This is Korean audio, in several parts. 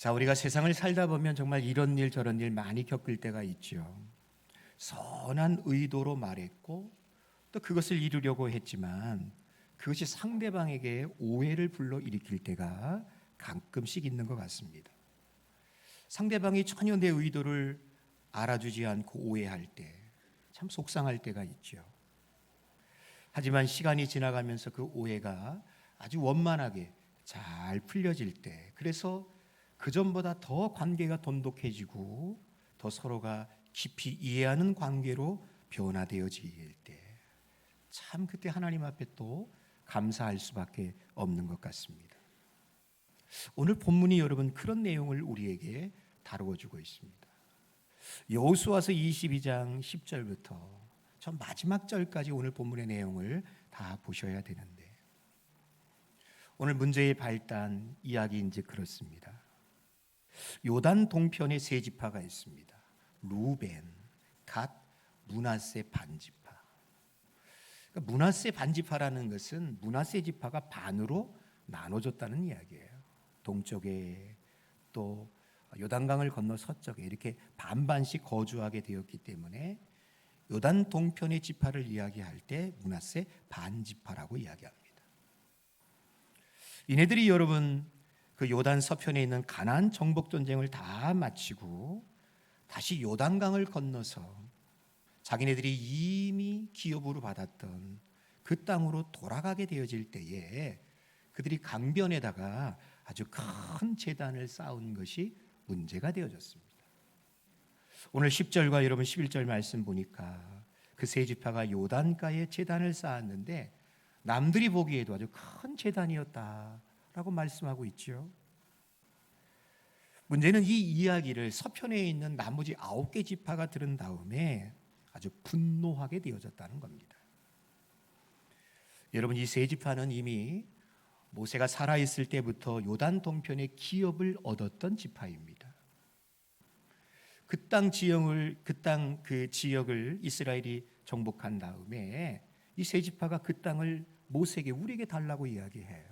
자, 우리가 세상을 살다 보면 정말 이런 일 저런 일 많이 겪을 때가 있죠. 선한 의도로 말했고 또 그것을 이루려고 했지만 그것이 상대방에게 오해를 불러일으킬 때가 가끔씩 있는 것 같습니다. 상대방이 전혀 내 의도를 알아주지 않고 오해할 때 참 속상할 때가 있죠. 하지만 시간이 지나가면서 그 오해가 아주 원만하게 잘 풀려질 때, 그래서 그전보다 더 관계가 돈독해지고 더 서로가 깊이 이해하는 관계로 변화되어질 때, 참 그때 하나님 앞에 또 감사할 수밖에 없는 것 같습니다. 오늘 본문이 여러분 그런 내용을 우리에게 다루어 주고 있습니다. 여호수아서 22장 10절부터 전 마지막 절까지 오늘 본문의 내용을 다 보셔야 되는데, 오늘 문제의 발단 이야기인지 그렇습니다. 요단 동편에 세 지파가 있습니다. 루벤, 갓, 므낫세 반지파. 그러니까 므낫세 반지파라는 것은 므낫세 지파가 반으로 나눠졌다는 이야기예요. 동쪽에 또 요단강을 건너 서쪽에 이렇게 반반씩 거주하게 되었기 때문에 요단 동편의 지파를 이야기할 때 므낫세 반지파라고 이야기합니다. 이네들이 여러분 그 요단 서편에 있는 가나안 정복 전쟁을 다 마치고 다시 요단강을 건너서 자기네들이 이미 기업으로 받았던 그 땅으로 돌아가게 되어질 때에 그들이 강변에다가 아주 큰 제단을 쌓은 것이 문제가 되어졌습니다. 오늘 10절과 여러분 11절 말씀 보니까 그 세 지파가 요단가에 제단을 쌓았는데 남들이 보기에도 아주 큰 제단이었다라고 말씀하고 있죠. 문제는 이 이야기를 서편에 있는 나머지 9개 지파가 들은 다음에 아주 분노하게 되어졌다는 겁니다. 여러분, 이 세 지파는 이미 모세가 살아있을 때부터 요단 동편의 기업을 얻었던 지파입니다. 그 땅 지역을 이스라엘이 정복한 다음에 이 세 지파가 그 땅을 모세에게 우리에게 달라고 이야기해요.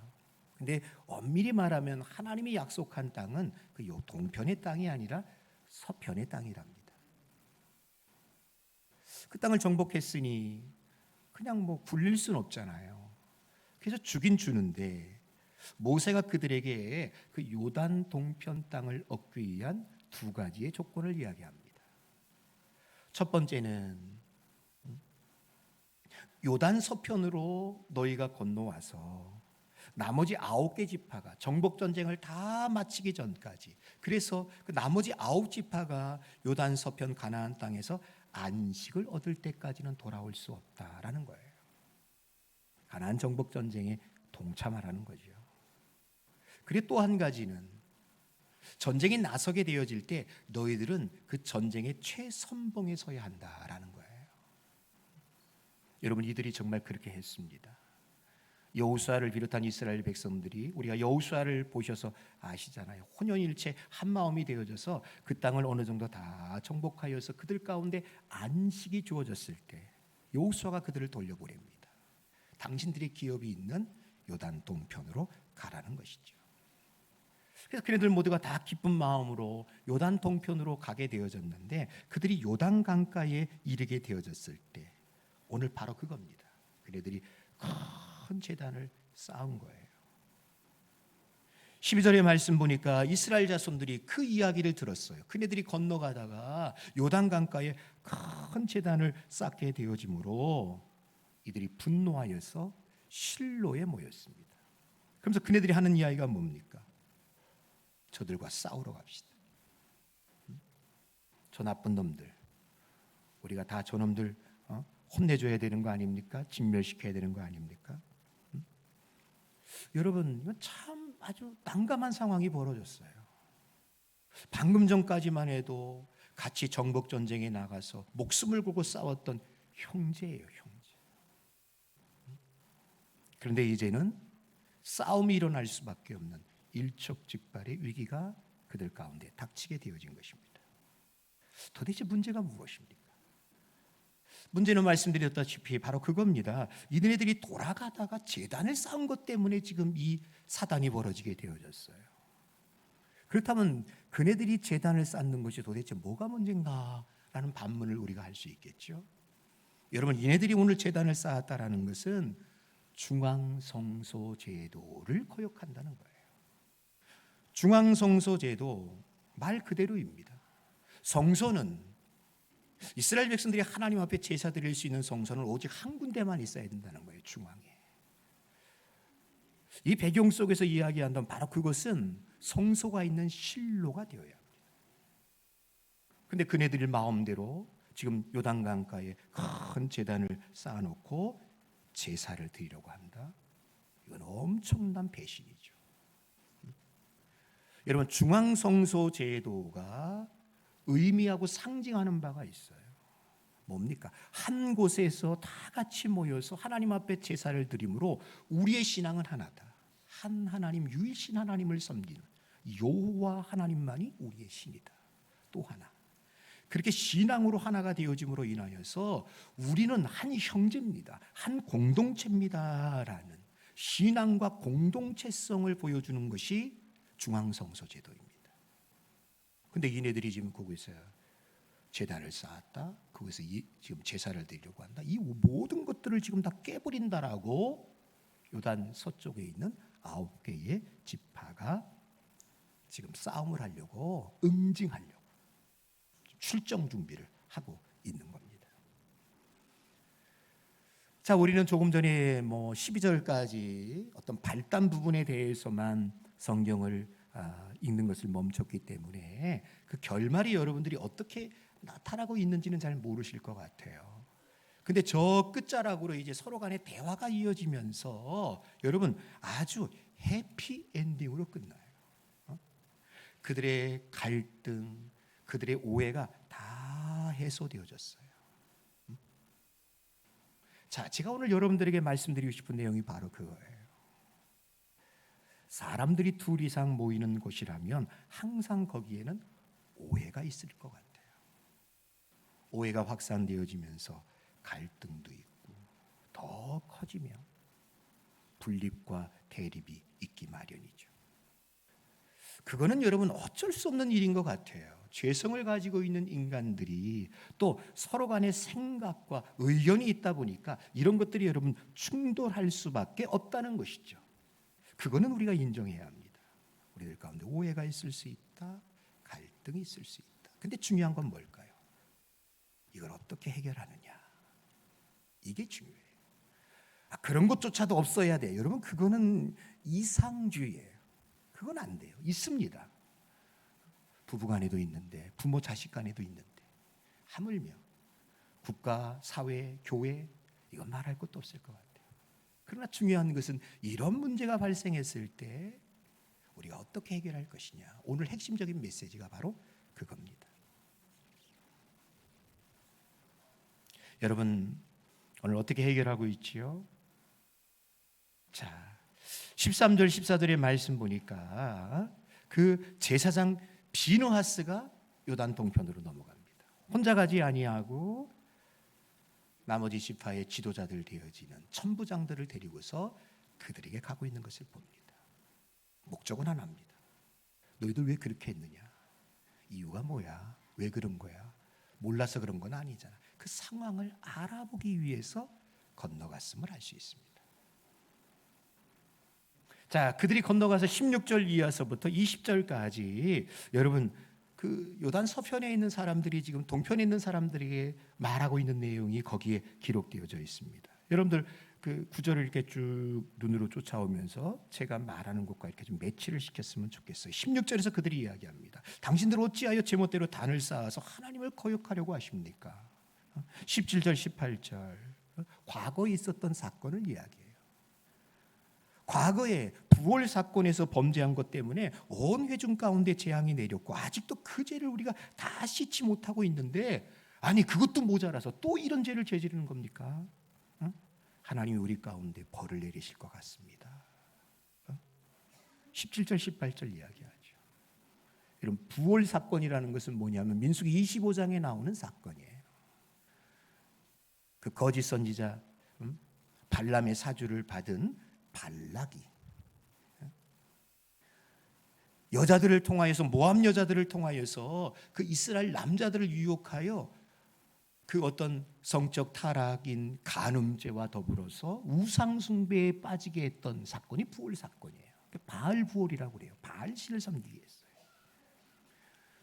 근데 엄밀히 말하면 하나님이 약속한 땅은 그 동편의 땅이 아니라 서편의 땅이랍니다. 그 땅을 정복했으니 그냥 뭐 굴릴 수는 없잖아요. 그래서 주긴 주는데 모세가 그들에게 그 요단 동편 땅을 얻기 위한 두 가지의 조건을 이야기합니다. 첫 번째는 요단 서편으로 너희가 건너와서 나머지 9개 지파가 정복 전쟁을 다 마치기 전까지, 그래서 그 나머지 9지파가 요단 서편 가나안 땅에서 안식을 얻을 때까지는 돌아올 수 없다라는 거예요. 가나안 정복 전쟁에 동참하라는 거죠. 그리고 또 한 가지는 전쟁에 나서게 되어질 때 너희들은 그 전쟁의 최선봉에 서야 한다라는 거예요. 여러분, 이들이 정말 그렇게 했습니다. 여호수아를 비롯한 이스라엘 백성들이, 우리가 여호수아를 보셔서 아시잖아요. 혼연일체 한 마음이 되어져서 그 땅을 어느 정도 다 정복하여서 그들 가운데 안식이 주어졌을 때 여호수아가 그들을 돌려보냅니다. 당신들의 기업이 있는 요단 동편으로 가라는 것이죠. 그래서 그네들 모두가 다 기쁜 마음으로 요단 동편으로 가게 되어졌는데, 그들이 요단 강가에 이르게 되어졌을 때 오늘 바로 그겁니다. 그네들이 큰 제단을 쌓은 거예요. 12절의 말씀 보니까 이스라엘 자손들이 그 이야기를 들었어요. 그네들이 건너가다가 요단 강가에 큰 제단을 쌓게 되어지므로 이들이 분노하여서 실로에 모였습니다. 그러면서 그네들이 하는 이야기가 뭡니까? 저들과 싸우러 갑시다. 저 나쁜 놈들, 우리가 다 저놈들 혼내줘야 되는 거 아닙니까? 진멸시켜야 되는 거 아닙니까? 여러분, 이건 참 아주 난감한 상황이 벌어졌어요. 방금 전까지만 해도 같이 정복 전쟁에 나가서 목숨을 걸고 싸웠던 형제예요, 형제. 그런데 이제는 싸움이 일어날 수밖에 없는 일촉즉발의 위기가 그들 가운데 닥치게 되어진 것입니다. 도대체 문제가 무엇입니까? 문제는 말씀드렸다시피 바로 그겁니다. 이들이 돌아가다가 제단을 쌓은 것 때문에 지금 이 사단이 벌어지게 되어졌어요. 그렇다면 그네들이 제단을 쌓는 것이 도대체 뭐가 문제인가라는 반문을 우리가 할 수 있겠죠. 여러분, 얘네들이 오늘 제단을 쌓았다라는 것은 중앙성소 제도를 거역한다는 거예요. 중앙성소 제도 말 그대로입니다. 성소는 이스라엘 백성들이 하나님 앞에 제사 드릴 수 있는 성소는 오직 한 군데만 있어야 된다는 거예요. 중앙에. 이 배경 속에서 이야기한다면 바로 그것은 성소가 있는 실로가 되어야 합니다. 근데 그네들 마음대로 지금 요단강가에 큰 제단을 쌓아놓고 제사를 드리려고 한다. 이건 엄청난 배신이죠. 여러분, 중앙성소 제도가 의미하고 상징하는 바가 있어요. 뭡니까? 한 곳에서 다 같이 모여서 하나님 앞에 제사를 드림으로 우리의 신앙은 하나다. 한 하나님, 유일신 하나님을 섬기는 여호와 하나님만이 우리의 신이다. 또 하나, 그렇게 신앙으로 하나가 되어짐으로 인하여서 우리는 한 형제입니다, 한 공동체입니다라는 신앙과 공동체성을 보여주는 것이 중앙성소 제도입니다. 근데 얘네들이 지금 거기서 제단을 쌓았다, 거기서 지금 제사를 드리려고 한다, 이 모든 것들을 지금 다 깨버린다라고 요단 서쪽에 있는 9개의 지파가 지금 싸움을 하려고, 응징하려고 출정 준비를 하고 있는 겁니다. 자, 우리는 조금 전에 12절까지 어떤 발단 부분에 대해서만 성경을 읽는 것을 멈췄기 때문에 그 결말이 여러분들이 어떻게 나타나고 있는지는 잘 모르실 것 같아요. 근데 저 끝자락으로 이제 서로 간에 대화가 이어지면서 여러분 아주 해피 엔딩으로 끝나요. 그들의 갈등, 그들의 오해가 다 해소되어졌어요. 자, 제가 오늘 여러분들에게 말씀드리고 싶은 내용이 바로 그거예요. 사람들이 둘 이상 모이는 곳이라면 항상 거기에는 오해가 있을 것 같아요. 오해가 확산되어지면서 갈등도 있고 더 커지며 분립과 대립이 있기 마련이죠. 그거는 여러분 어쩔 수 없는 일인 것 같아요. 죄성을 가지고 있는 인간들이 또 서로 간의 생각과 의견이 있다 보니까 이런 것들이 여러분 충돌할 수밖에 없다는 것이죠. 그거는 우리가 인정해야 합니다. 우리들 가운데 오해가 있을 수 있다, 갈등이 있을 수 있다. 근데 중요한 건 뭘까요? 이걸 어떻게 해결하느냐, 이게 중요해요. 그런 것조차도 없어야 돼요. 여러분, 그거는 이상주의예요. 그건 안 돼요. 있습니다. 부부간에도 있는데, 부모 자식 간에도 있는데, 하물며 국가, 사회, 교회, 이건 말할 것도 없을 것 같아요. 그러나 중요한 것은 이런 문제가 발생했을 때 우리가 어떻게 해결할 것이냐. 오늘 핵심적인 메시지가 바로 그겁니다. 여러분, 오늘 어떻게 해결하고 있지요? 자, 13절 14절의 말씀 보니까 그 제사장 비느하스가 요단 동편으로 넘어갑니다. 혼자 가지 아니하고 나머지 지파의 지도자들 되어지는 천부장들을 데리고서 그들에게 가고 있는 것을 봅니다. 목적은 하나입니다. 너희들 왜 그렇게 했느냐? 이유가 뭐야? 왜 그런 거야? 몰라서 그런 건 아니잖아. 그 상황을 알아보기 위해서 건너갔음을 알 수 있습니다. 자, 그들이 건너가서 16절 이하서부터 20절까지 여러분 그 요단 서편에 있는 사람들이 지금 동편에 있는 사람들에게 말하고 있는 내용이 거기에 기록되어져 있습니다. 여러분들 그 구절을 이렇게 쭉 눈으로 쫓아오면서 제가 말하는 것과 이렇게 좀 매치를 시켰으면 좋겠어요. 16절에서 그들이 이야기합니다. 당신들 어찌하여 제멋대로 단을 쌓아서 하나님을 거역하려고 하십니까? 17절 18절 과거에 있었던 사건을 이야기해요. 과거에 부월 사건에서 범죄한 것 때문에 온 회중 가운데 재앙이 내렸고 아직도 그 죄를 우리가 다 씻지 못하고 있는데, 아니 그것도 모자라서 또 이런 죄를 저지르는 겁니까? 하나님이 우리 가운데 벌을 내리실 것 같습니다. 17절 18절 이야기하죠. 여러분, 부월 사건이라는 것은 뭐냐면 민수기 25장에 나오는 사건이에요. 그 거짓 선지자 발람의 사주를 받은 발락이 여자들을 통하여서, 모압 여자들을 통하여서 그 이스라엘 남자들을 유혹하여 그 어떤 성적 타락인 간음죄와 더불어서 우상 숭배에 빠지게 했던 사건이 부월 사건이에요. 바알 부월이라고 그래요. 바알 신을 섬기게 했어요.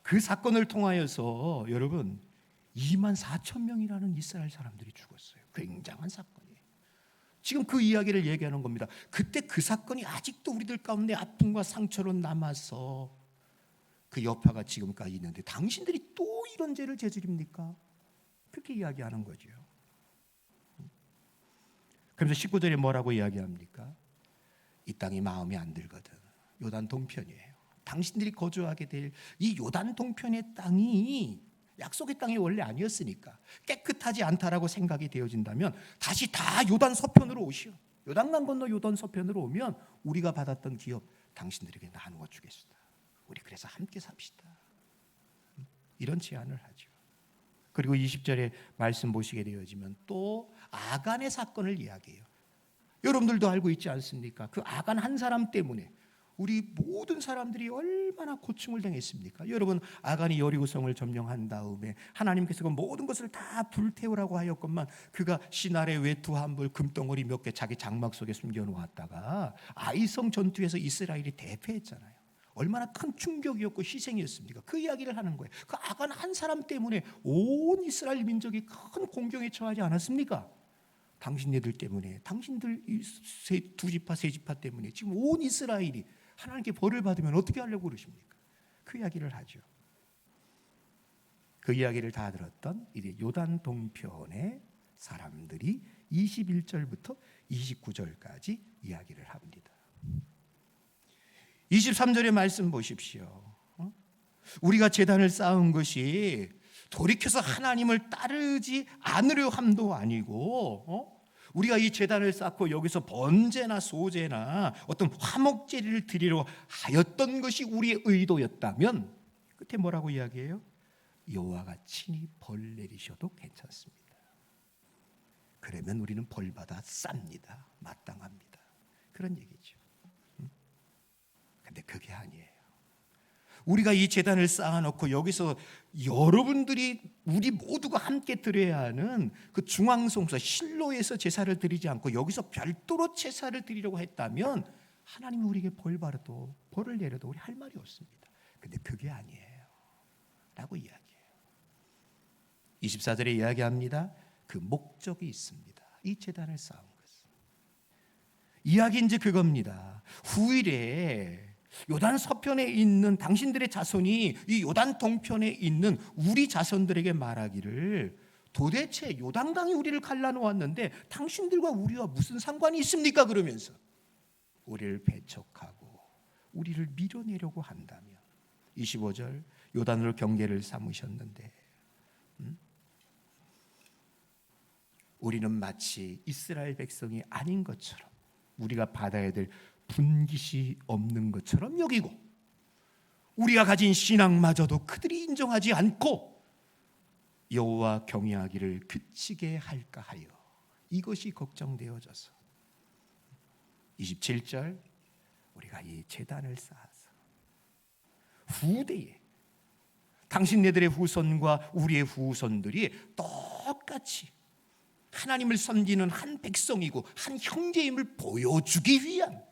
그 사건을 통하여서 여러분 2만 4천 명이라는 이스라엘 사람들이 죽었어요. 굉장한 사건이에요. 지금 그 이야기를 얘기하는 겁니다. 그때 그 사건이 아직도 우리들 가운데 아픔과 상처로 남아서 그 여파가 지금까지 있는데 당신들이 또 이런 죄를 저지릅니까? 그렇게 이야기하는 거죠. 그래서 19절에 뭐라고 이야기합니까? 이 땅이 마음에 안 들거든. 요단 동편이에요. 당신들이 거주하게 될 이 요단 동편의 땅이 약속의 땅이 원래 아니었으니까 깨끗하지 않다라고 생각이 되어진다면 다시 다 요단 서편으로 오시오. 요단강 건너 요단 서편으로 오면 우리가 받았던 기업 당신들에게 나누어 주겠습니다. 우리 그래서 함께 삽시다. 이런 제안을 하죠. 그리고 20절에 말씀 보시게 되어지면 또 아간의 사건을 이야기해요. 여러분들도 알고 있지 않습니까? 그 아간 한 사람 때문에 우리 모든 사람들이 얼마나 고충을 당했습니까? 여러분, 아간이 여리고성을 점령한 다음에 하나님께서 그 모든 것을 다 불태우라고 하였건만 그가 시날의 외투 한 벌, 금덩어리 몇 개 자기 장막 속에 숨겨놓았다가 아이성 전투에서 이스라엘이 대패했잖아요. 얼마나 큰 충격이었고 희생이었습니까? 그 이야기를 하는 거예요. 그 아간 한 사람 때문에 온 이스라엘 민족이 큰 공경에 처하지 않았습니까? 당신네들 때문에, 당신들 두 지파 세 지파 때문에 지금 온 이스라엘이 하나님께 벌을 받으면 어떻게 하려고 그러십니까? 그 이야기를 하죠. 그 이야기를 다 들었던 이제 요단 동편의 사람들이 21절부터 29절까지 이야기를 합니다. 23절의 말씀 보십시오. 우리가 제단을 쌓은 것이 돌이켜서 하나님을 따르지 않으려 함도 아니고 우리가 이 제단을 쌓고 여기서 번제나 소제나 어떤 화목제를 드리려 하였던 것이 우리의 의도였다면 끝에 뭐라고 이야기해요? 여호와가 친히 벌 내리셔도 괜찮습니다. 그러면 우리는 벌 받아 쌉니다. 마땅합니다. 그런 얘기죠. 근데 그게 아니에요. 우리가 이 제단을 쌓아놓고 여기서 여러분들이 우리 모두가 함께 드려야 하는 그 중앙성소 실로에서 제사를 드리지 않고 여기서 별도로 제사를 드리려고 했다면 하나님이 우리에게 벌을 내려도 우리 할 말이 없습니다. 근데 그게 아니에요 라고 이야기해요. 24절에 이야기합니다. 그 목적이 있습니다. 이 제단을 쌓은 것은 이야기인지 그겁니다. 후일에 요단 서편에 있는 당신들의 자손이 이 요단 동편에 있는 우리 자손들에게 말하기를 도대체 요단강이 우리를 갈라놓았는데 당신들과 우리와 무슨 상관이 있습니까? 그러면서 우리를 배척하고 우리를 밀어내려고 한다면 25절 요단으로 경계를 삼으셨는데 우리는 마치 이스라엘 백성이 아닌 것처럼 우리가 받아야 될 분깃이 없는 것처럼 여기고 우리가 가진 신앙마저도 그들이 인정하지 않고 여호와 경외하기를 그치게 할까 하여 이것이 걱정되어져서 27절 우리가 이 제단을 쌓아서 후대에 당신네들의 후손과 우리의 후손들이 똑같이 하나님을 섬기는 한 백성이고 한 형제임을 보여주기 위한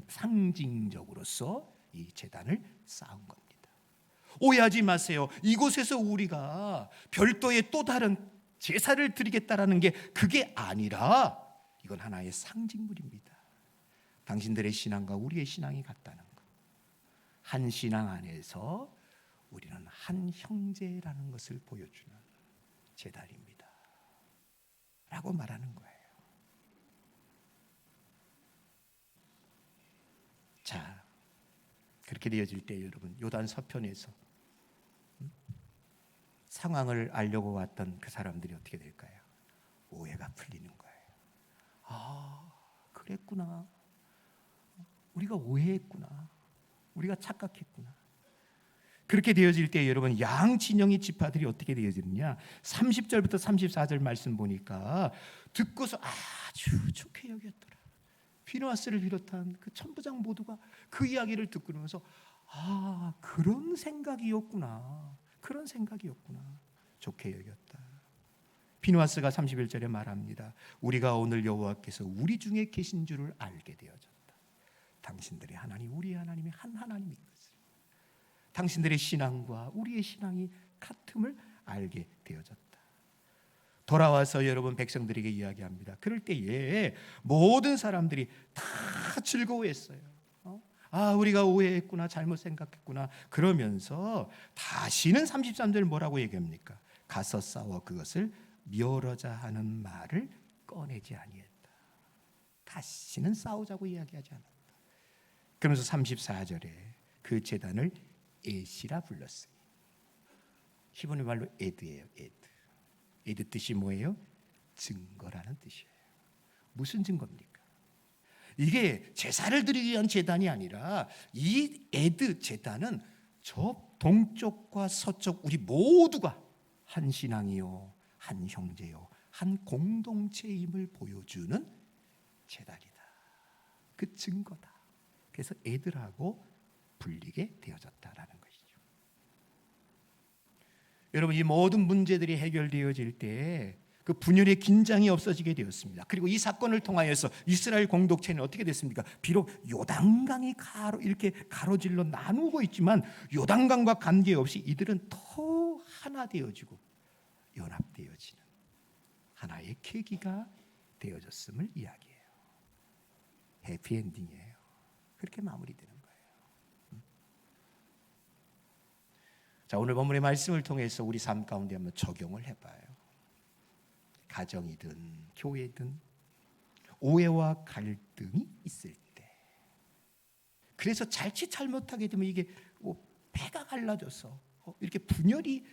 상징적으로서 이 제단을 쌓은 겁니다. 오해하지 마세요. 이곳에서 우리가 별도의 또 다른 제사를 드리겠다라는 게 그게 아니라 이건 하나의 상징물입니다. 당신들의 신앙과 우리의 신앙이 같다는 것. 한 신앙 안에서 우리는 한 형제라는 것을 보여주는 제단입니다 라고 말하는 거예요. 자, 그렇게 되어질 때 여러분 요단 서편에서 상황을 알려고 왔던 그 사람들이 어떻게 될까요? 오해가 풀리는 거예요. 아, 그랬구나. 우리가 오해했구나. 우리가 착각했구나. 그렇게 되어질 때 여러분 양 진영의 지파들이 어떻게 되어지느냐? 30절부터 34절 말씀 보니까 듣고서 아주 좋게 여겼더라. 피느하스를 비롯한 그 천부장 모두가 그 이야기를 듣고 나서 그런 생각이었구나. 그런 생각이었구나. 좋게 여겼다. 피느하스가 31절에 말합니다. 우리가 오늘 여호와께서 우리 중에 계신 줄을 알게 되어졌다. 당신들의 하나님, 우리의 하나님이 한 하나님인 것을, 당신들의 신앙과 우리의 신앙이 같음을 알게 되어졌다. 돌아와서 여러분 백성들에게 이야기합니다. 그럴 때에 모든 사람들이 다 즐거워했어요. 우리가 오해했구나, 잘못 생각했구나. 그러면서 다시는 33절 뭐라고 얘기합니까? 가서 싸워 그것을 멸하자 하는 말을 꺼내지 아니했다. 다시는 싸우자고 이야기하지 않았다. 그러면서 34절에 그 제단을 에시라 불렀으니, 히브리 말로 에드예요. 에드 뜻이 뭐예요? 증거라는 뜻이에요. 무슨 증거입니까? 이게 제사를 드리기 위한 제단이 아니라 이 에드 제단은 저 동쪽과 서쪽 우리 모두가 한 신앙이요, 한 형제요, 한 공동체임을 보여주는 제단이다. 그 증거다. 그래서 에드라고 불리게 되어졌다라는 것이죠. 여러분, 이 모든 문제들이 해결되어질 때 그 분열의 긴장이 없어지게 되었습니다. 그리고 이 사건을 통하여서 이스라엘 공동체는 어떻게 됐습니까? 비록 요단강이 이렇게 가로질러 나누고 있지만 요단강과 관계없이 이들은 더 하나 되어지고 연합되어지는 하나의 계기가 되어졌음을 이야기해요. 해피엔딩이에요. 그렇게 마무리되는 거예요. 자, 오늘 본문의 말씀을 통해서 우리 삶 가운데 한번 적용을 해봐요. 가정이든 교회든 오해와 갈등이 있을 때, 그래서 자칫 잘못하게 되면 이게 배가 갈라져서 이렇게 분열이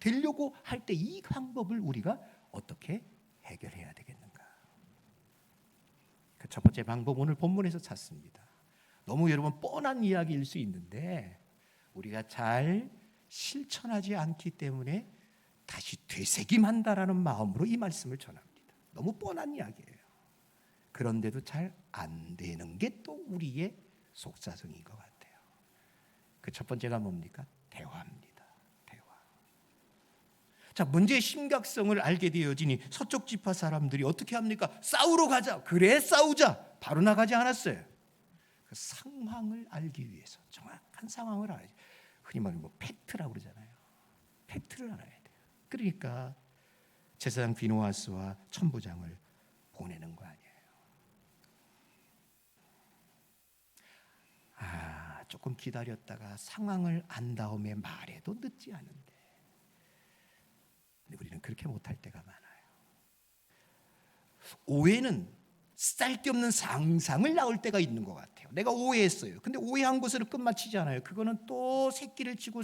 되려고 할 때 이 방법을 우리가 어떻게 해결해야 되겠는가? 그 첫 번째 방법 오늘 본문에서 찾습니다. 너무 여러분 뻔한 이야기일 수 있는데 우리가 잘 실천하지 않기 때문에 다시 되새김한다라는 마음으로 이 말씀을 전합니다. 너무 뻔한 이야기예요. 그런데도 잘 안 되는 게 또 우리의 속사정인 것 같아요. 그 첫 번째가 뭡니까? 대화입니다. 대화. 자, 문제의 심각성을 알게 되어지니 서쪽 지파 사람들이 어떻게 합니까? 싸우러 가자. 그래, 싸우자. 바로 나가지 않았어요. 그 상황을 알기 위해서, 정확한 상황을 알아야지. 흔히 말하는 팩트라고 그러잖아요. 팩트를 알아야 돼요. 그러니까 제사장 비느하스와 천부장을 보내는 거 아니에요. 조금 기다렸다가 상황을 안 다음에 말해도 늦지 않은데, 근데 우리는 그렇게 못할 때가 많아요. 오해는 쓸데없는 상상을 낳을 때가 있는 것 같아요. 내가 오해했어요. 근데 오해한 것으로 끝마치지 않아요. 그거는 또 새끼를 치고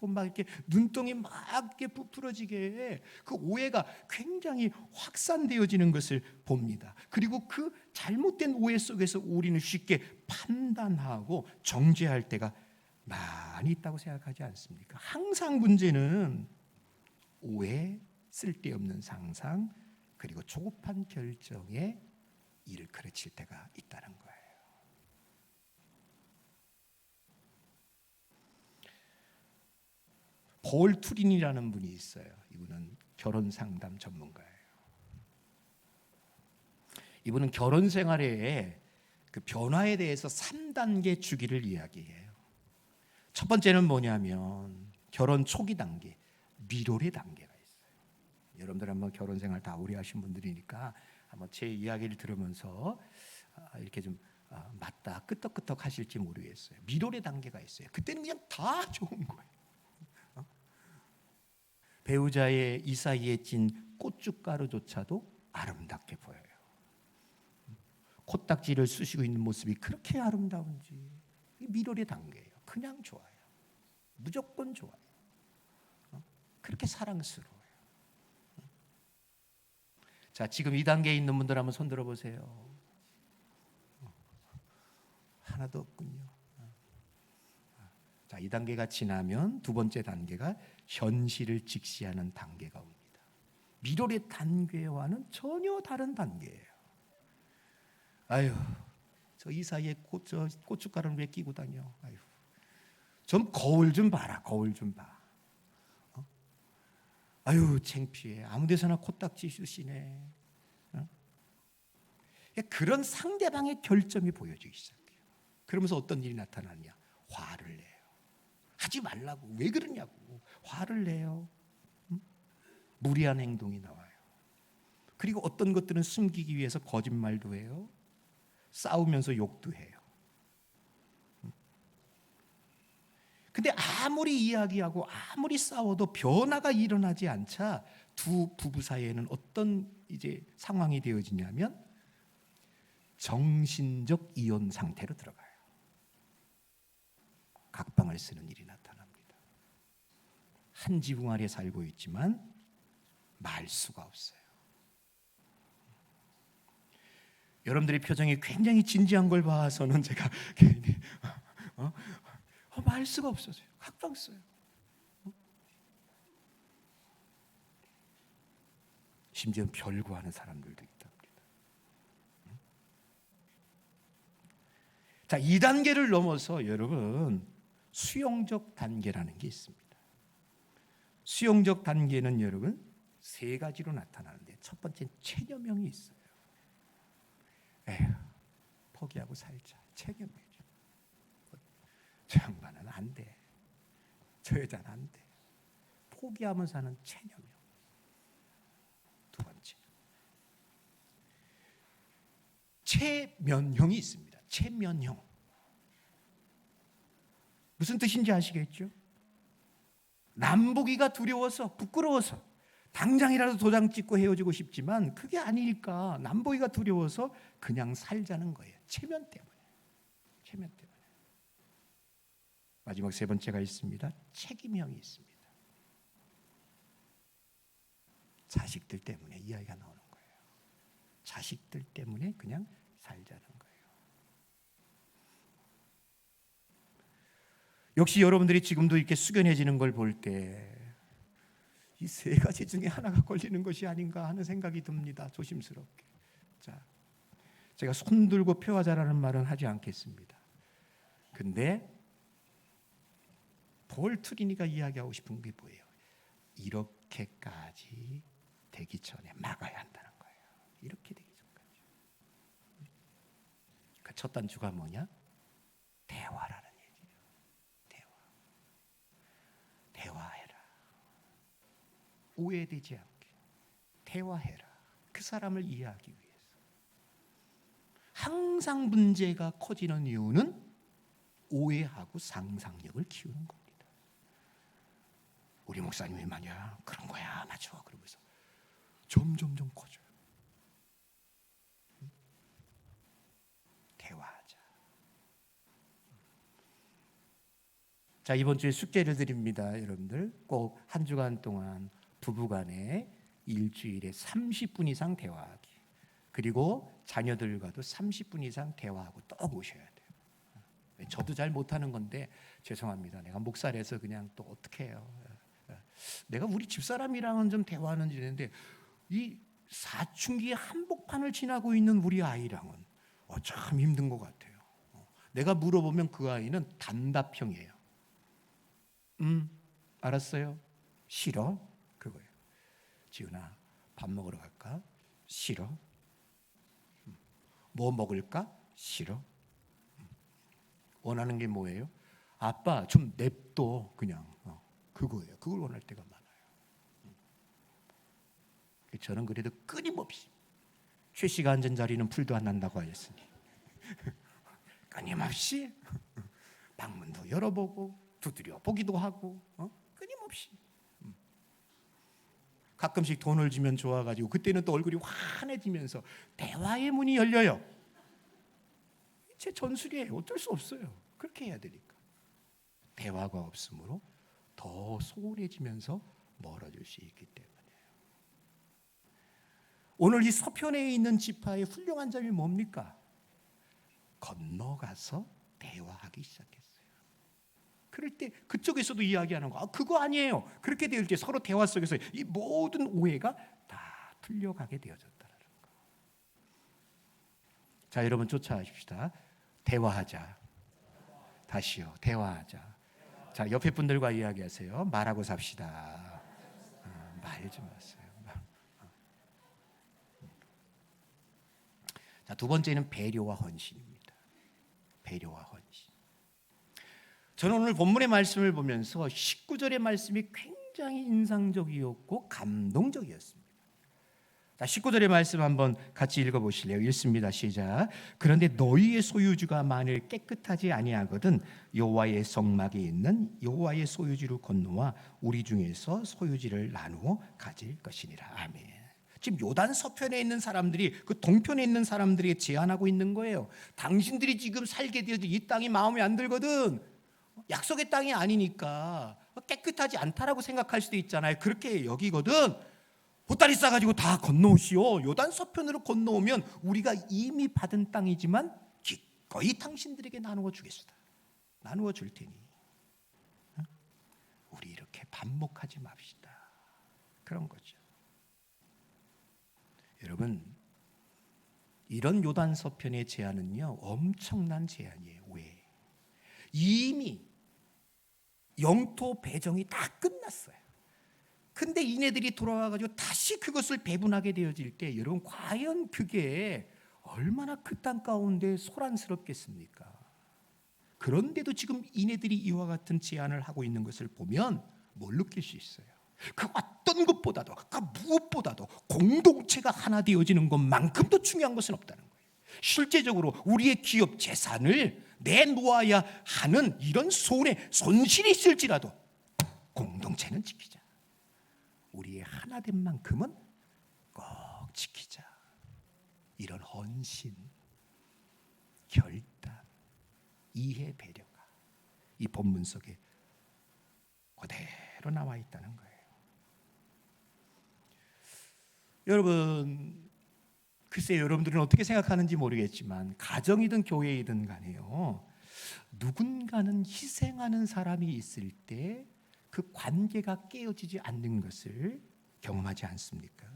막 이렇게 눈덩이 막 이렇게 부풀어지게 그 오해가 굉장히 확산되어지는 것을 봅니다. 그리고 그 잘못된 오해 속에서 우리는 쉽게 판단하고 정죄할 때가 많이 있다고 생각하지 않습니까? 항상 문제는 오해, 쓸데없는 상상, 그리고 조급한 결정에 일을 그르칠 때가 있다는 거예요. 폴 투린이라는 분이 있어요. 이분은 결혼 상담 전문가예요. 이분은 결혼 생활의 그 변화에 대해서 3단계 주기를 이야기해요. 첫 번째는 뭐냐면 결혼 초기 단계, 미로의 단계가 있어요. 여러분들 한번 결혼 생활 다 오래 하신 분들이니까 한번 제 이야기를 들으면서 이렇게 좀 맞다 끄떡끄떡 하실지 모르겠어요. 미로의 단계가 있어요. 그때는 그냥 다 좋은 거예요. 배우자의 이 사이에 찐 고춧가루조차도 아름답게 보여요. 코딱지를 쑤시고 있는 모습이 그렇게 아름다운지, 미로의 단계예요. 그냥 좋아요. 무조건 좋아요. 그렇게 사랑스러워요. 자, 지금 이 단계에 있는 분들 한번 손 들어보세요. 하나도 없군요. 자, 이 단계가 지나면 두 번째 단계가 현실을 직시하는 단계가 옵니다. 미로의 단계와는 전혀 다른 단계예요. 아유, 저 이 사이에 고춧가루를 왜 끼고 다녀? 아유, 좀 거울 좀 봐라, 거울 좀 봐. 아유, 창피해. 아무데서나 코딱지 쓰시네. 그런 상대방의 결점이 보여지기 시작해요. 그러면서 어떤 일이 나타나냐? 화를 내요. 하지 말라고. 왜 그러냐고. 화를 내요. 무리한 행동이 나와요. 그리고 어떤 것들은 숨기기 위해서 거짓말도 해요. 싸우면서 욕도 해요. 근데 아무리 이야기하고 아무리 싸워도 변화가 일어나지 않자 두 부부 사이에는 어떤 이제 상황이 되어지냐면 정신적 이혼 상태로 들어가요. 각방을 쓰는 일이 나타납니다. 한 지붕 아래 살고 있지만 말 수가 없어요. 여러분들의 표정이 굉장히 진지한 걸 봐서는 제가 괜히 말 수가 없어서요. 각방 써요. 심지어 별거하는 사람들도 있답니다. 자, 2단계를 넘어서 여러분 수용적 단계라는 게 있습니다. 수용적 단계는 여러분 세 가지로 나타나는데 첫 번째는 체념형이 있어요. 에휴, 포기하고 살자. 체념이죠. 저 양반은 안 돼. 저 여자는 안 돼. 포기하면 사는 체념형. 두 번째, 체면형이 있습니다. 체면형. 무슨 뜻인지 아시겠죠? 남보기가 두려워서, 부끄러워서 당장이라도 도장 찍고 헤어지고 싶지만 그게 아니니까 남보기가 두려워서 그냥 살자는 거예요. 체면 때문에. 체면 때문에. 마지막 세 번째가 있습니다. 책임형이 있습니다. 자식들 때문에 이야기가 나오는 거예요. 자식들 때문에 그냥 살자는 거예요. 역시 여러분들이 지금도 이렇게 숙연해지는 걸 볼 때 이 세 가지 중에 하나가 걸리는 것이 아닌가 하는 생각이 듭니다. 조심스럽게. 자, 제가 손들고 표하자라는 말은 하지 않겠습니다. 근데 폴 트리니가 이야기하고 싶은 게 뭐예요? 이렇게까지 되기 전에 막아야 한다는 거예요. 이렇게 되기 전까지. 그 첫 단추가 뭐냐? 대화라는 얘기예요. 대화해라. 오해되지 않게 대화해라. 그 사람을 이해하기 위해서. 항상 문제가 커지는 이유는 오해하고 상상력을 키우는 겁니다. 우리 목사님이 말이야 그런 거야 맞아 그러면서 점점점 커져요. 대화하자. 자, 이번 주에 숙제를 드립니다. 여러분들 꼭 한 주간 동안 부부간에 일주일에 30분 이상 대화하기, 그리고 자녀들과도 30분 이상 대화하고 또 오셔야 돼요. 저도 잘 못하는 건데 죄송합니다. 내가 목사라서 그냥 또 어떻게 해요. 내가 우리 집사람이랑은 좀 대화하는 일인데 이 사춘기 한복판을 지나고 있는 우리 아이랑은 참 힘든 것 같아요. 내가 물어보면 그 아이는 단답형이에요. 알았어요. 싫어. 그거예요. 지훈아 밥 먹으러 갈까? 싫어. 뭐 먹을까? 싫어. 원하는 게 뭐예요? 아빠 좀 냅둬 그냥. 그거예요. 그걸 원할 때가 많아요. 저는 그래도 끊임없이 최 씨가 앉은 자리는 풀도 안 난다고 하였으니 끊임없이 방문도 열어보고 두드려 보기도 하고 끊임없이. 가끔씩 돈을 주면 좋아가지고 그때는 또 얼굴이 환해지면서 대화의 문이 열려요. 제 전술이에요. 어쩔 수 없어요. 그렇게 해야 되니까. 대화가 없으므로 더 소홀해지면서 멀어질 수 있기 때문이에요. 오늘 이 서편에 있는 지파의 훌륭한 점이 뭡니까? 건너가서 대화하기 시작했어요. 그럴 때 그쪽에서도 이야기하는 거 그거 아니에요. 그렇게 될 때 서로 대화 속에서 이 모든 오해가 다 풀려가게 되어졌다는 거. 자, 여러분 쫓아가십시다. 대화하자. 다시요. 대화하자. 자, 옆에 분들과 이야기하세요. 말하고 삽시다. 말지 마세요. 자, 두 번째는 배려와 헌신입니다. 배려와 헌신. 저는 오늘 본문의 말씀을 보면서 19절의 말씀이 굉장히 인상적이었고 감동적이었습니다. 자, 19절의 말씀 한번 같이 읽어보실래요? 읽습니다. 시작. 그런데 너희의 소유주가 만일 깨끗하지 아니하거든 여호와의 성막에 있는 여호와의 소유지로 건너와 우리 중에서 소유지를 나누어 가질 것이니라. 아멘. 지금 요단 서편에 있는 사람들이 그 동편에 있는 사람들에게 제안하고 있는 거예요. 당신들이 지금 살게 되어진 이 땅이 마음에 안 들거든. 약속의 땅이 아니니까 깨끗하지 않다라고 생각할 수도 있잖아요. 그렇게 여기거든. 보따리 싸가지고 다 건너오시오. 요단 서편으로 건너오면 우리가 이미 받은 땅이지만 기꺼이 당신들에게 나누어 주겠습니다. 나누어 줄 테니 우리 이렇게 반목하지 맙시다. 그런 거죠. 여러분, 이런 요단 서편의 제안은요 엄청난 제안이에요. 왜? 이미 영토 배정이 다 끝났어요. 근데 이네들이 돌아와가지고 다시 그것을 배분하게 되어질 때 여러분 과연 그게 얼마나 그 땅 가운데 소란스럽겠습니까? 그런데도 지금 이네들이 이와 같은 제안을 하고 있는 것을 보면 뭘 느낄 수 있어요? 그 어떤 것보다도 그 무엇보다도 공동체가 하나 되어지는 것만큼 더 중요한 것은 없다는 거예요. 실제적으로 우리의 기업 재산을 내놓아야 하는 이런 손실이 있을지라도 공동체는 지키자. 우리의 하나된 만큼은 꼭 지키자. 이런 헌신, 결단, 이해, 배려가 이 본문 속에 그대로 나와 있다는 거예요. 여러분, 글쎄 여러분들은 어떻게 생각하는지 모르겠지만 가정이든 교회이든 간에요, 누군가는 희생하는 사람이 있을 때 그 관계가 깨어지지 않는 것을 경험하지 않습니까?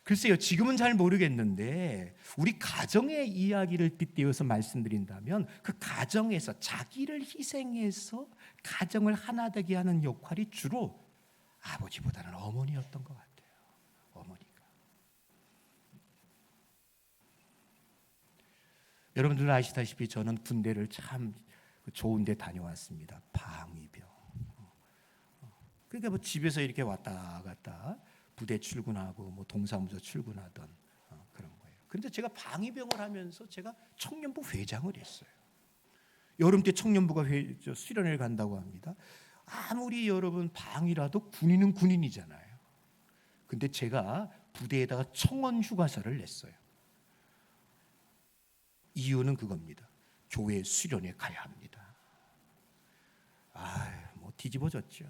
글쎄요, 지금은 잘 모르겠는데 우리 가정의 이야기를 빗대어서 말씀드린다면 그 가정에서 자기를 희생해서 가정을 하나 되게 하는 역할이 주로 아버지보다는 어머니였던 것 같아요. 어머니가. 여러분들 아시다시피 저는 군대를 참 좋은 데 다녀왔습니다. 방위병. 그러니까 뭐 집에서 이렇게 왔다 갔다 부대 출근하고 뭐 동사무소 출근하던 그런 거예요. 그런데 제가 방위병을 하면서 제가 청년부 회장을 했어요. 여름 때 청년부가 수련회를 간다고 합니다. 아무리 여러분 방이라도 군인은 군인이잖아요. 근데 제가 부대에다가 청원 휴가서를 냈어요. 이유는 그겁니다. 교회 수련회 가야 합니다. 뭐 뒤집어졌죠.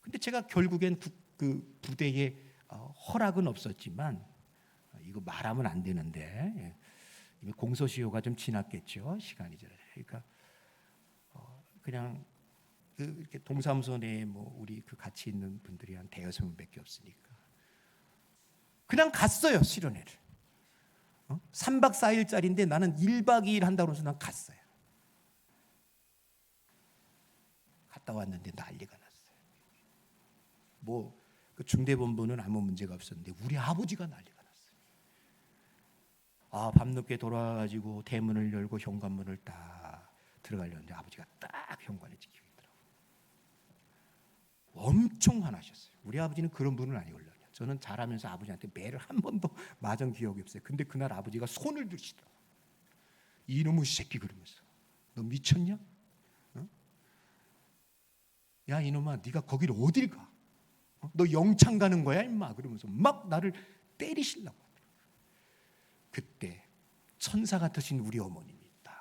근데 제가 결국엔 그 부대에 허락은 없었지만 이거 말하면 안 되는데 이미 공소시효가 좀 지났겠죠. 시간이 그러니까 그냥 이렇게 동사무소 내에 뭐 우리 그 같이 있는 분들이 한 대여섯 명밖에 없으니까 그냥 갔어요. 수련회를. 3박 4일짜리인데 나는 1박 2일 한다고 해서 난 갔어요. 갔다 왔는데 난리가 났어요. 뭐 그 중대본부는 아무 문제가 없었는데 우리 아버지가 난리가 났어요. 밤늦게 돌아와가지고 대문을 열고 현관문을 딱 들어가려는데 아버지가 딱 현관에 지키고 있더라고요. 엄청 화나셨어요. 우리 아버지는 그런 분은 아니거든요. 저는 자라면서 아버지한테 매를 한 번도 맞은 기억이 없어요. 근데 그날 아버지가 손을 드시더라고요. 이놈의 새끼 그러면서 너 미쳤냐? 야 이놈아 네가 거기를 어딜 가? 너 영창 가는 거야 임마 그러면서 막 나를 때리시려고 하더라고요. 그때 천사 같으신 우리 어머님이 있다.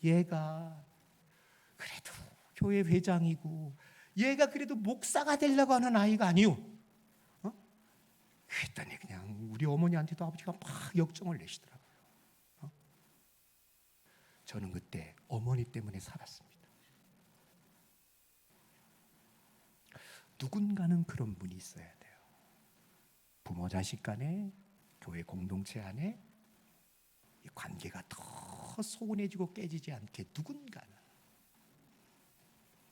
얘가 그래도 교회 회장이고 얘가 그래도 목사가 되려고 하는 아이가 아니오. 그랬더니 그냥 우리 어머니한테도 아버지가 막 역정을 내시더라고요. 저는 그때 어머니 때문에 살았습니다. 누군가는 그런 분이 있어야 돼요. 부모 자식 간에, 교회 공동체 안에 이 관계가 더 소원해지고 깨지지 않게 누군가는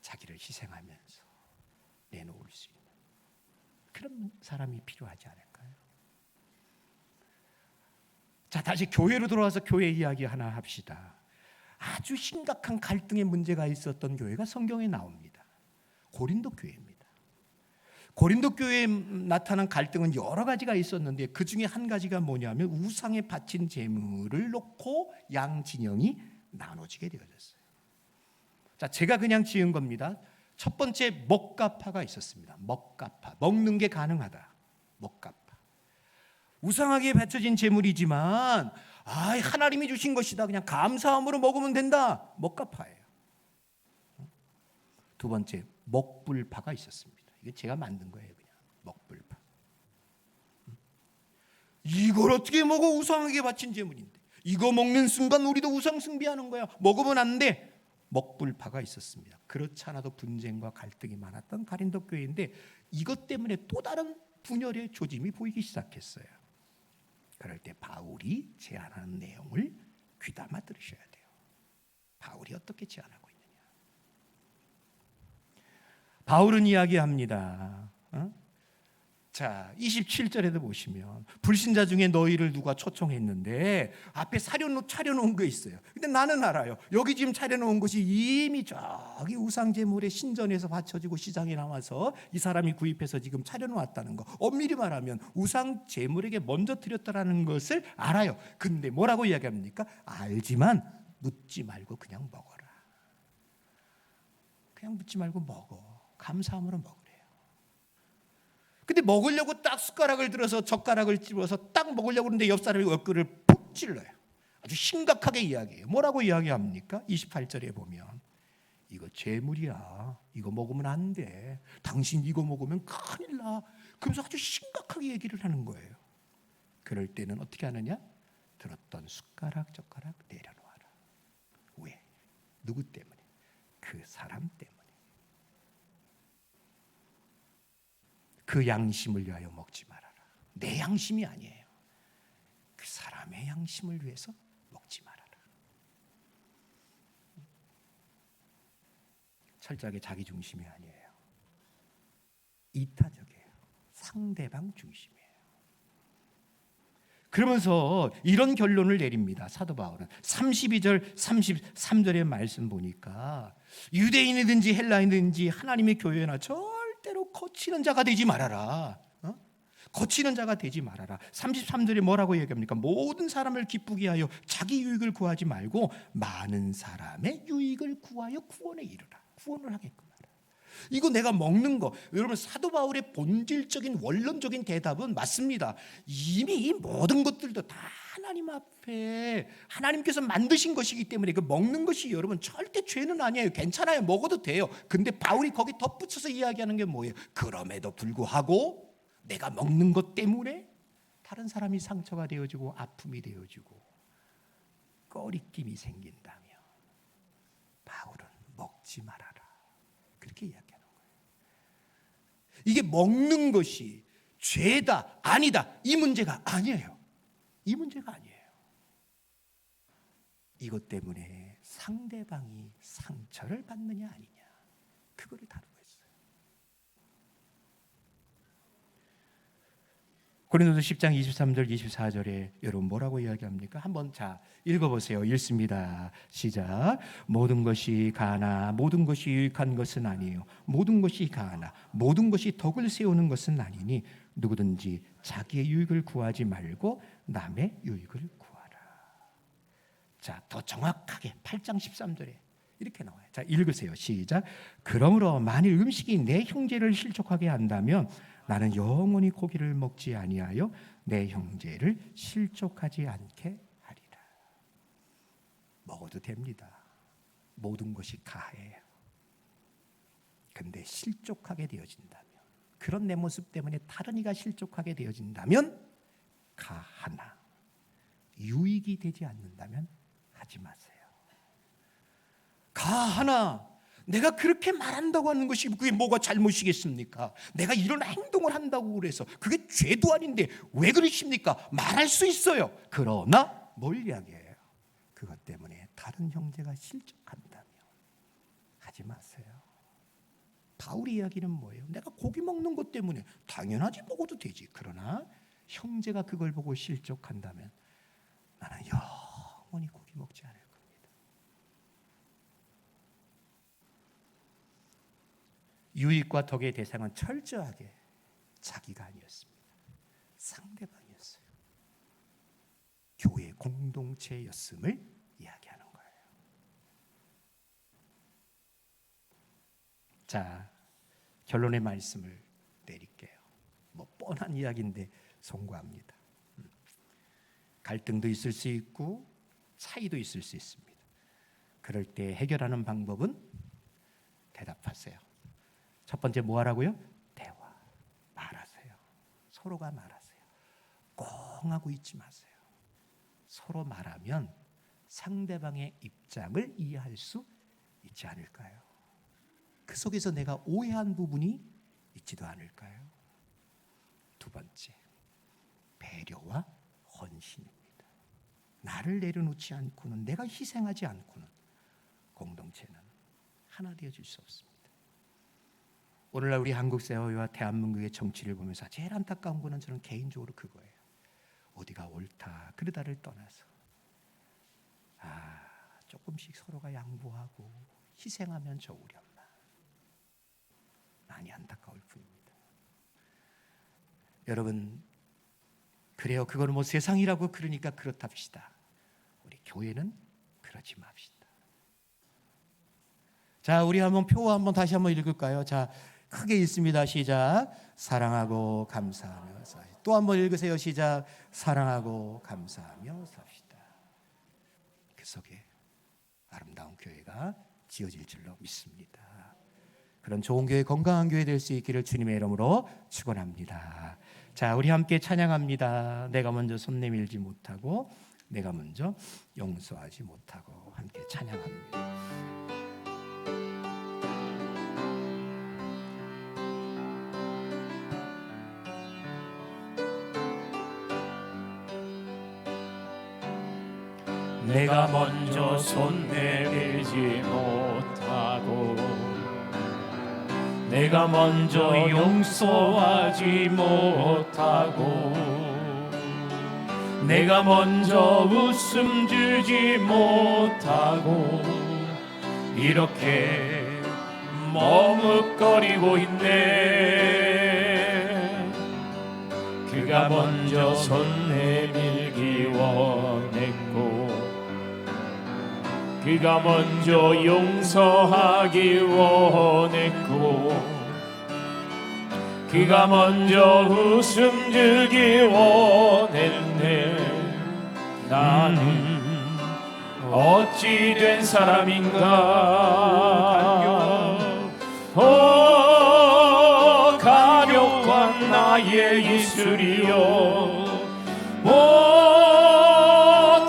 자기를 희생하면서 내놓을 수 있는 그런 사람이 필요하지 않을까요? 자, 다시 교회로 돌아와서 교회 이야기 하나 합시다. 아주 심각한 갈등의 문제가 있었던 교회가 성경에 나옵니다. 고린도 교회입니다. 고린도 교회에 나타난 갈등은 여러 가지가 있었는데 그 중에 한 가지가 뭐냐면 우상에 바친 제물을 놓고 양 진영이 나눠지게 되어졌어요. 자, 제가 그냥 지은 겁니다. 첫 번째 먹가파가 있었습니다. 먹가파, 먹는 게 가능하다. 먹가파. 우상하게 바쳐진 제물이지만 하나님이 주신 것이다. 그냥 감사함으로 먹으면 된다. 먹가파예요. 두 번째 먹불파가 있었습니다. 이게 제가 만든 거예요. 그냥 먹불파. 이걸 어떻게 먹어? 우상하게 바친 제물인데. 이거 먹는 순간 우리도 우상 숭배하는 거야. 먹으면 안 돼. 먹불파가 있었습니다. 그렇지 않아도 분쟁과 갈등이 많았던 가린도 교회인데 이것 때문에 또 다른 분열의 조짐이 보이기 시작했어요. 그럴 때 바울이 제안하는 내용을 귀담아 들으셔야 돼요. 바울이 어떻게 제안하고 있느냐. 바울은 이야기합니다. 자, 27절에도 보시면 불신자 중에 너희를 누가 초청했는데 앞에 차려놓은 거 있어요. 근데 나는 알아요. 여기 지금 차려놓은 것이 이미 저기 우상제물의 신전에서 바쳐지고 시장에 나와서 이 사람이 구입해서 지금 차려놓았다는 거. 엄밀히 말하면 우상제물에게 먼저 드렸다라는 것을 알아요. 근데 뭐라고 이야기합니까? 알지만 묻지 말고 그냥 먹어라. 그냥 묻지 말고 먹어. 감사함으로 먹으래요. 근데 먹으려고 딱 숟가락을 들어서 젓가락을 집어서 딱 먹으려고 하는데 옆 사람이 옆구리를 푹 찔러요. 아주 심각하게 이야기해요. 뭐라고 이야기합니까? 28절에 보면 이거 재물이야. 이거 먹으면 안 돼. 당신 이거 먹으면 큰일 나. 그러면서 아주 심각하게 얘기를 하는 거예요. 그럴 때는 어떻게 하느냐? 들었던 숟가락 젓가락 내려놓아라. 왜? 누구 때문에? 그 사람 때문에. 그 양심을 위하여 먹지 말아라. 내 양심이 아니에요. 그 사람의 양심을 위해서 먹지 말아라. 철저하게 자기 중심이 아니에요. 이타적이에요. 상대방 중심이에요. 그러면서 이런 결론을 내립니다. 사도 바울은 32절 33절의 말씀 보니까 유대인이든지 헬라인이든지 하나님의 교회나 절대로 거치는 자가 되지 말아라. 거치는 자가 되지 말아라. 33절에 뭐라고 얘기합니까? 모든 사람을 기쁘게 하여 자기 유익을 구하지 말고 많은 사람의 유익을 구하여 구원에 이르라. 구원을 하게끔 하라. 이거 내가 먹는 거, 여러분 사도 바울의 본질적인 원론적인 대답은 맞습니다. 이미 모든 것들도 다 하나님 앞에 하나님께서 만드신 것이기 때문에 그 먹는 것이 여러분 절대 죄는 아니에요. 괜찮아요. 먹어도 돼요. 근데 바울이 거기 덧붙여서 이야기하는 게 뭐예요? 그럼에도 불구하고 내가 먹는 것 때문에 다른 사람이 상처가 되어지고 아픔이 되어지고 꺼리낌이 생긴다면 바울은 먹지 말아라. 그렇게 이야기하는 거예요. 이게 먹는 것이 죄다 아니다 이 문제가 아니에요. 이 문제가 아니에요. 이것 때문에 상대방이 상처를 받느냐 아니냐 그거를 다루고 있어요. 고린도서 10장 23절 24절에 여러분 뭐라고 이야기합니까? 한번 자 읽어보세요. 읽습니다. 시작. 모든 것이 가하나 모든 것이 유익한 것은 아니에요. 모든 것이 가하나 모든 것이 덕을 세우는 것은 아니니 누구든지 자기의 유익을 구하지 말고 남의 유익을 구하라. 자, 더 정확하게 8장 13절에 이렇게 나와요. 자, 읽으세요. 시작. 그러므로 만일 음식이 내 형제를 실족하게 한다면 나는 영원히 고기를 먹지 아니하여 내 형제를 실족하지 않게 하리라. 먹어도 됩니다. 모든 것이 가해요. 근데 실족하게 되어진다면, 그런 내 모습 때문에 다른 이가 실족하게 되어진다면 가하나 유익이 되지 않는다면 하지 마세요. 가하나 내가 그렇게 말한다고 하는 것이 그게 뭐가 잘못이겠습니까? 내가 이런 행동을 한다고 그래서 그게 죄도 아닌데 왜 그러십니까? 말할 수 있어요. 그러나 뭘 이야기해요? 그것 때문에 다른 형제가 실족한다면 하지 마세요. 바울의 이야기는 뭐예요? 내가 고기 먹는 것 때문에 당연하지 먹어도 되지. 그러나 형제가 그걸 보고 실족한다면 나는 영원히 고기 먹지 않을 겁니다. 유익과 덕의 대상은 철저하게 자기가 아니었습니다. 상대방이었어요. 교회 공동체였음을 이야기하는 거예요. 자, 결론의 말씀을 내릴게요. 뭐 뻔한 이야기인데 송구합니다. 갈등도 있을 수 있고 차이도 있을 수 있습니다. 그럴 때 해결하는 방법은 대답하세요. 첫 번째 뭐 하라고요? 대화. 말하세요. 서로가 말하세요. 꽁 하고 있지 마세요. 서로 말하면 상대방의 입장을 이해할 수 있지 않을까요? 그 속에서 내가 오해한 부분이 있지도 않을까요? 두 번째, 배려와 헌신입니다. 나를 내려놓지 않고는, 내가 희생하지 않고는 공동체는 하나 되어질 수 없습니다. 오늘날 우리 한국 사회와 대한민국의 정치를 보면서 제일 안타까운 거는 저는 개인적으로 그거예요. 어디가 옳다 그르다를 떠나서 조금씩 서로가 양보하고 희생하면 좋으련만. 많이 안타까울 뿐입니다. 여러분, 그래요. 그거는 뭐 세상이라고 그러니까 그렇답시다. 우리 교회는 그러지 맙시다. 자, 우리 한번 표 한번 다시 한번 읽을까요? 자, 크게 읽습니다. 시작. 사랑하고 감사하며 삽시다. 또 한번 읽으세요. 시작. 사랑하고 감사하며 삽시다. 그 속에 아름다운 교회가 지어질 줄로 믿습니다. 그런 좋은 교회, 건강한 교회 될 수 있기를 주님의 이름으로 축원합니다. 자, 우리 함께 찬양합니다. 내가 먼저 손 내밀지 못하고, 내가 먼저 용서하지 못하고, 함께 찬양합니다. 내가 먼저 손 내밀지 못하고, 내가 먼저 용서하지 못하고, 내가 먼저 웃음 주지 못하고, 이렇게 머뭇거리고 있네. 그가 먼저 손 내밀기 원했고, 그가 먼저 용서하기 원했고, 그가 먼저 웃음 주기 원했네. 나는 어찌 된 사람인가. 오, 가볍건 나의 입술이여,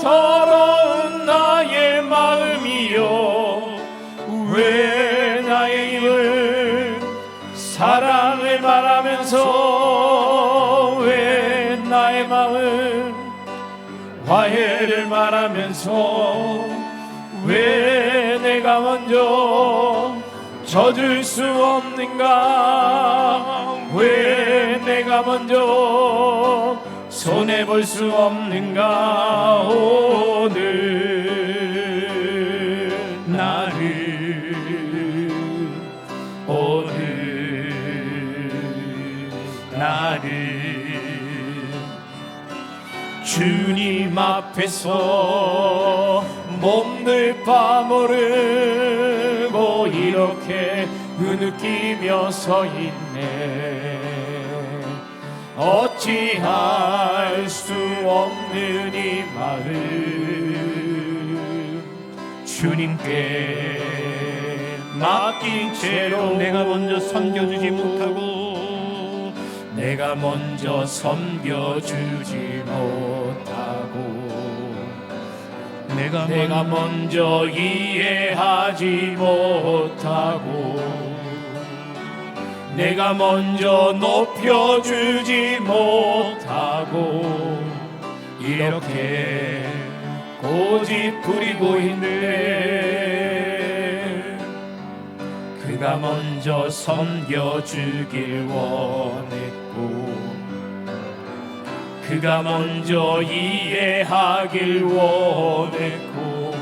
더러운 나의 마음이여, 왜 나의 입을 사랑을 말하면서, 왜 나의 마음을 화해를 말하면서, 왜 내가 먼저 져줄 수 없는가, 왜 내가 먼저 손해볼 수 없는가. 오늘 나를 주님 앞에서 몸둘 바 모르고 이렇게 흐느끼며 서 있네. 어찌할 수 없는 이 마음 주님께 맡긴 채로, 내가 먼저 섬겨주지 못하고, 내가 먼저 섬겨주지 못하고, 내가 먼저 이해하지 못하고 내가 먼저 높여주지 못하고 이렇게 고집 부리고 있는데 그가 먼저 섬겨주길 원했고 그가 먼저 이해하길 원했고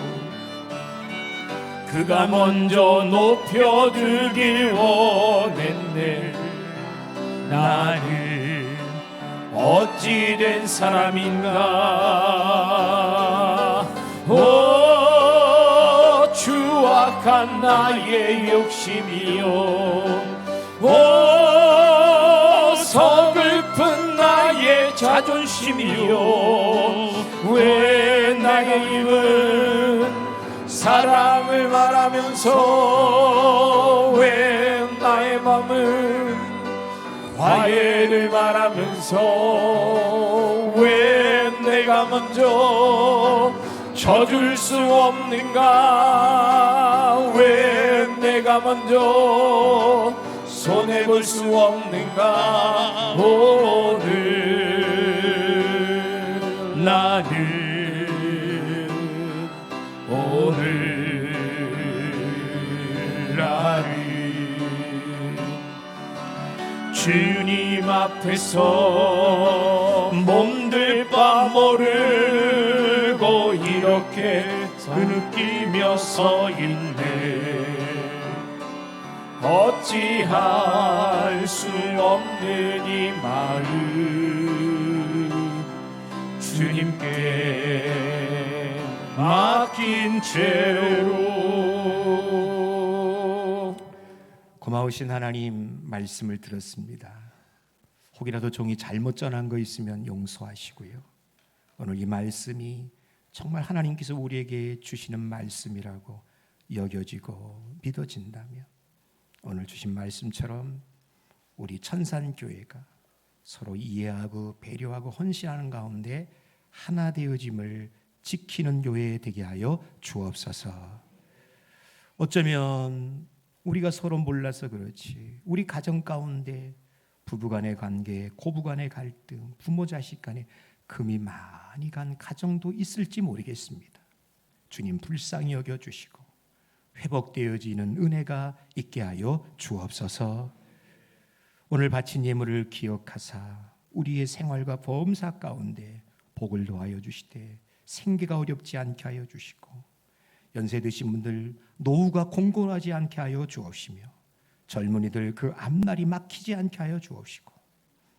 그가 먼저 높여주길 원했네. 나는 어찌된 사람인가. 오 추악한 나의 욕심이요 오 서글픈 나의 자존심이요 왜 나의 입은 사랑을 말하면서 왜 나의 맘은 화해를 말하면서 왜 내가 먼저 져줄 수 없는가 왜 내가 먼저 손해볼 수 없는가 오늘 나는 주님 앞에서 몸둘 바 모르고 이렇게 흐느끼며 서 있네. 어찌할 수 없는 이 마음 주님께 맡긴 채로. 고마우신 하나님, 말씀을 들었습니다. 혹이라도 종이 잘못 전한 거 있으면 용서하시고요. 오늘 이 말씀이 정말 하나님께서 우리에게 주시는 말씀이라고 여겨지고 믿어진다면 오늘 주신 말씀처럼 우리 천산교회가 서로 이해하고 배려하고 헌신하는 가운데 하나 되어짐을 지키는 교회 되게 하여 주옵소서. 어쩌면 우리가 서로 몰라서 그렇지 우리 가정 가운데 부부간의 관계, 고부간의 갈등, 부모 자식 간에 금이 많이 간 가정도 있을지 모르겠습니다. 주님 불쌍히 여겨주시고 회복되어지는 은혜가 있게 하여 주옵소서. 오늘 바친 예물을 기억하사 우리의 생활과 범사 가운데 복을 더하여 주시되 생계가 어렵지 않게 하여 주시고 연세 드신 분들 노후가 공고하지 않게 하여 주옵시며 젊은이들 그 앞날이 막히지 않게 하여 주옵시고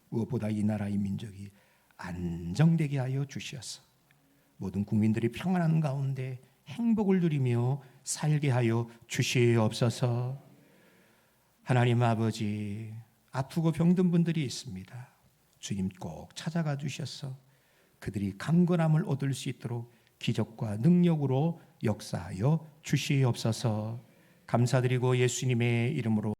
무엇보다 이 나라의 민족이 안정되게 하여 주시옵소서. 모든 국민들이 평안한 가운데 행복을 누리며 살게 하여 주시옵소서. 하나님 아버지, 아프고 병든 분들이 있습니다. 주님 꼭 찾아가 주셔서 그들이 강건함을 얻을 수 있도록 기적과 능력으로 역사하여 주시옵소서. 감사드리고 예수님의 이름으로